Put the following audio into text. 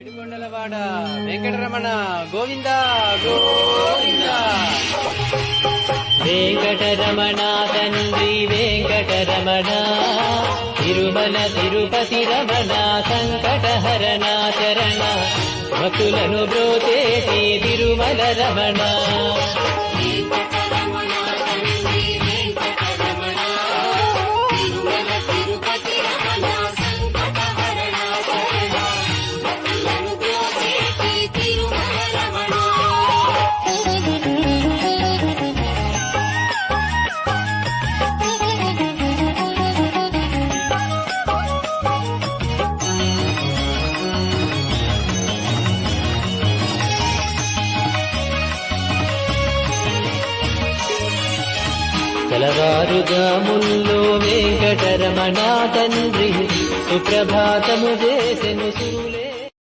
ఏడుకొండలవాడ వెంకటరమణ గోవింద గోవింద. వెంకటరమణ తండ్రి వెంకటరమణ, తిరుమల తిరుపతి రమణ, సంకటహరణ చరణ, భక్తులను బ్రోచేటి తిరుమల రమణ. తెలవారుజాముల్లో వెంకటరమణ తండ్రి సుప్రభాతము చేసెను సురుల